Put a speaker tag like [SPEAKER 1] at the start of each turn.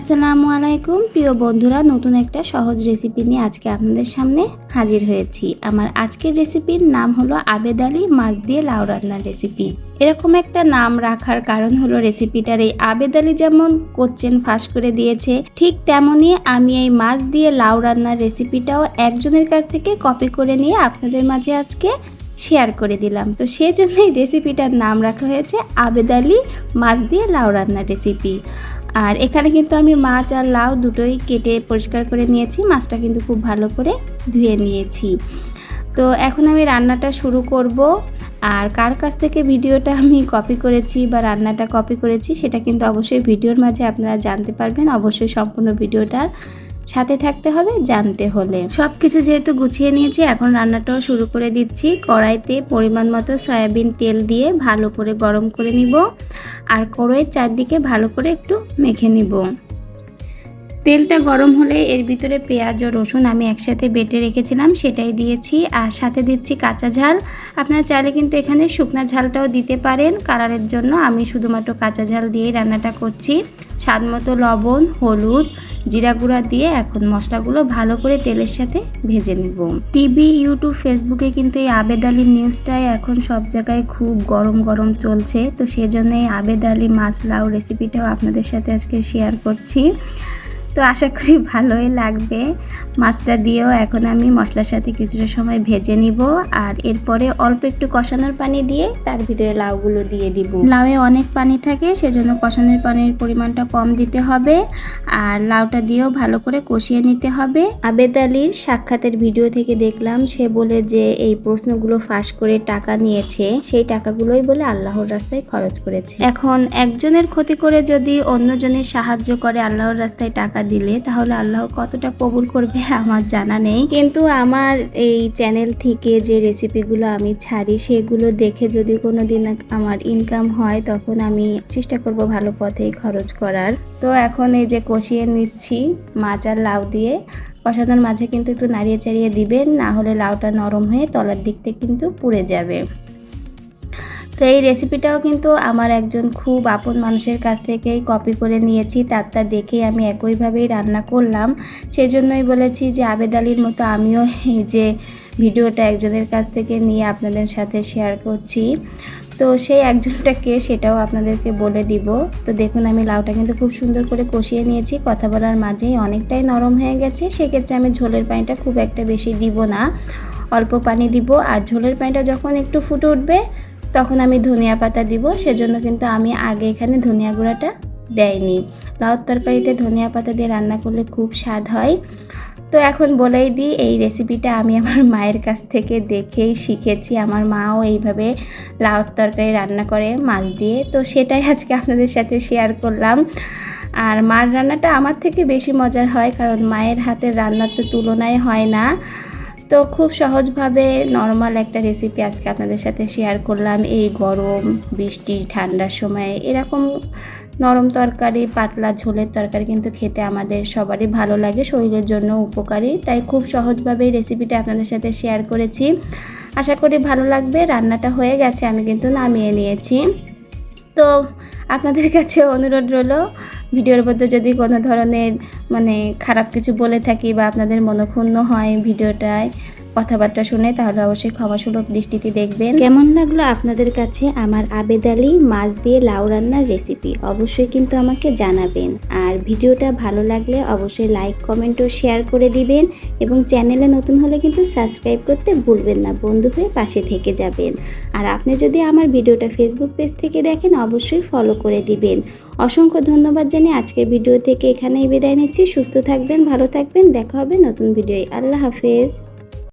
[SPEAKER 1] আসসালামু আলাইকুম প্রিয় বন্ধুরা, নতুন একটা সহজ রেসিপি নিয়ে আজকে আপনাদের সামনে হাজির হয়েছি। আমার আজকের রেসিপির নাম হলো আবেদ আলী মাছ দিয়ে লাউ রান্নার রেসিপি। এরকম একটা নাম রাখার কারণ হলো রেসিপিটার এই আবেদ আলী যেমন কোশ্চেন ফাঁস করে দিয়েছে, ঠিক তেমনই আমি এই মাছ দিয়ে লাউ রান্নার রেসিপিটাও একজনের কাছ থেকে কপি করে নিয়ে আপনাদের মাঝে আজকে শেয়ার করে দিলাম। তো সেই জন্যই রেসিপিটার নাম রাখা হয়েছে আবেদ আলী মাছ দিয়ে লাউ রান্নার রেসিপি। আর এখানে কিন্তু আমি মাছ আর লাউ দুটোই কেটে পরিষ্কার করে নিয়েছি। মাছটা কিন্তু খুব ভালো করে ধুয়ে নিয়েছি। তো এখন আমি রান্নাটা শুরু করব। আর কার কাছ থেকে ভিডিওটা আমি কপি করেছি বা রান্নাটা কপি করেছি সেটা কিন্তু অবশ্যই ভিডিওর মাঝে আপনারা জানতে পারবেন। অবশ্যই সম্পূর্ণ ভিডিওটার সাথে থাকতে হবে জানতে হলে। সব কিছু যেহেতু গুছিয়ে নিয়েছি, এখন রান্নাটাও শুরু করে দিচ্ছি। কড়াইতে পরিমাণ মতো সয়াবিন তেল দিয়ে ভালো করে গরম করে নিব আর কড়াইয়ের চারদিকে ভালো করে একটু মেখে নিব। তেলটা গরম হলে এর ভিতরে পেঁয়াজ ও রসুন আমি একসাথে বেটে রেখেছিলাম সেটাই দিয়েছি, আর সাথে দিচ্ছি কাঁচা ঝাল। আপনারা চাইলে কিন্তু এখানে শুকনা ঝালটাও দিতে পারেন কালারের জন্য। আমি শুধুমাত্র কাঁচা ঝাল দিয়েই রান্নাটা করছি। স্বাদ মতো লবণ, হলুদ, জিরা গুঁড়া দিয়ে এখন মশলাগুলো ভালো করে তেলের সাথে ভেজে নেব। টিভি, ইউটিউব, ফেসবুকে কিন্তু এই আবেদ আলীর নিউজটাই এখন সব জায়গায় খুব গরম গরম চলছে। তো সেজন্য এই আবেদ আলী মাছ লাউ রেসিপিটাও আপনাদের সাথে আজকে শেয়ার করছি। তো আশা করি ভালোই লাগবে। মাছটা দিয়েও এখন আমি মশলার সাথে কিছুটা সময় ভেজে নিব, আর এরপরে অল্প একটু কষানোর পানি দিয়ে তার ভিতরে লাউগুলো দিয়ে দিব। লাউয়ে অনেক পানি থাকে, সেজন্য কষানোর পানির পরিমাণটা কম দিতে হবে। আর লাউটা দিয়েও ভালো করে কষিয়ে নিতে হবে। আবেদ আলীর সাক্ষাতের ভিডিও থেকে দেখলাম সে বলে যে এই প্রশ্নগুলো ফাঁস করে টাকা নিয়েছে, সেই টাকাগুলোই বলে আল্লাহর রাস্তায় খরচ করেছে। এখন একজনের ক্ষতি করে যদি অন্যজনের সাহায্য করে আল্লাহর রাস্তায় টাকা দিলে তাহলে আল্লাহ কতটা কবুল করবে আমার জানা নেই। কিন্তু আমার এই চ্যানেল থেকে যে রেসিপিগুলো আমি ছাড়ি সেগুলো দেখে যদি কোনো দিন আমার ইনকাম হয় তখন আমি চেষ্টা করব ভালো পথেই খরচ করার। তো এখন এই যে কষিয়ে নিচ্ছি মাছ আর লাউ দিয়ে। কষানোর মাঝে কিন্তু একটু নাড়িয়ে চাড়িয়ে দিবেন, না হলে লাউটা নরম হয়ে তলার দিক থেকে কিন্তু পুড়ে যাবে। তো এই রেসিপিটাও কিন্তু আমার একজন খুব আপন মানুষের কাছ থেকেই কপি করে নিয়েছি। তারটা দেখেই আমি একইভাবেই রান্না করলাম। সেজন্যই বলেছি যে আবেদ আলীর মতো আমিও এই যে ভিডিওটা একজনের কাছ থেকে নিয়ে আপনাদের সাথে শেয়ার করছি। তো সেই একজনটাকে সেটাও আপনাদেরকে বলে দিব। তো দেখুন আমি লাউটা কিন্তু খুব সুন্দর করে কষিয়ে নিয়েছি। কথা বলার মাঝেই অনেকটাই নরম হয়ে গেছে। সেক্ষেত্রে আমি ঝোলের পানিটা খুব একটা বেশি দিব না, অল্প পানি দিব। আর ঝোলের পানিটা যখন একটু ফুটে উঠবে তখন আমি ধনিয়া পাতা দিব। সেজন্য কিন্তু আমি আগে এখানে ধনিয়া গুঁড়াটা দেয়নি। লাউর তরকারিতে ধনিয়া পাতা দিয়ে রান্না করলে খুব স্বাদ হয়। তো এখন বলেই দিই, এই রেসিপিটা আমি আমার মায়ের কাছ থেকে দেখেই শিখেছি। আমার মাও এইভাবে লাউর তরকারি রান্না করে মাছ দিয়ে। তো সেটাই আজকে আপনাদের সাথে শেয়ার করলাম। আর মার রান্নাটা আমার থেকে বেশি মজার হয়, কারণ মায়ের হাতের রান্নার তো তুলনায় হয় না। তো খুব সহজভাবে নরমাল একটা রেসিপি আজকে আপনাদের সাথে শেয়ার করলাম। এই গরম, বৃষ্টি, ঠান্ডার সময় এরকম নরম তরকারি, পাতলা ঝোলের তরকারি কিন্তু খেতে আমাদের সবারই ভালো লাগে, শরীরের জন্য উপকারী। তাই খুব সহজভাবে এই রেসিপিটা আপনাদের সাথে শেয়ার করেছি। আশা করি ভালো লাগবে। রান্নাটা হয়ে গেছে, আমি কিন্তু নামিয়ে নিয়েছি। তো আপনাদের কাছে অনুরোধ রইল, ভিডিওর মধ্যে যদি কোনো ধরনের খারাপ কিছু বলে থাকি বা আপনাদের মনক্ষুণ্ণ হয় ভিডিওটায় কথাবার্তা শুনে, তাহলে অবশ্যই ক্ষমাসুলভ দৃষ্টিতে দেখবেন। কেমন লাগলো আপনাদের কাছে আমার আবেদ আলী মাছ দিয়ে লাউ রান্নার রেসিপি অবশ্যই কিন্তু আমাকে জানাবেন। আর ভিডিওটা ভালো লাগলে অবশ্যই লাইক, কমেন্ট ও শেয়ার করে দিবেন, এবং চ্যানেলে নতুন হলে কিন্তু সাবস্ক্রাইব করতে ভুলবেন না। বন্ধু হয়ে পাশে থেকে যাবেন। আর আপনি যদি আমার ভিডিওটা ফেসবুক পেজ থেকে দেখেন অবশ্যই ফলো করে দিবেন। অসংখ্য ধন্যবাদ জানিয়ে আজকের ভিডিও থেকে এখানেই বিদায় নিচ্ছি। সুস্থ থাকবেন, ভালো থাকবেন, দেখা হবে নতুন ভিডিওয়। আল্লাহ হাফেজ।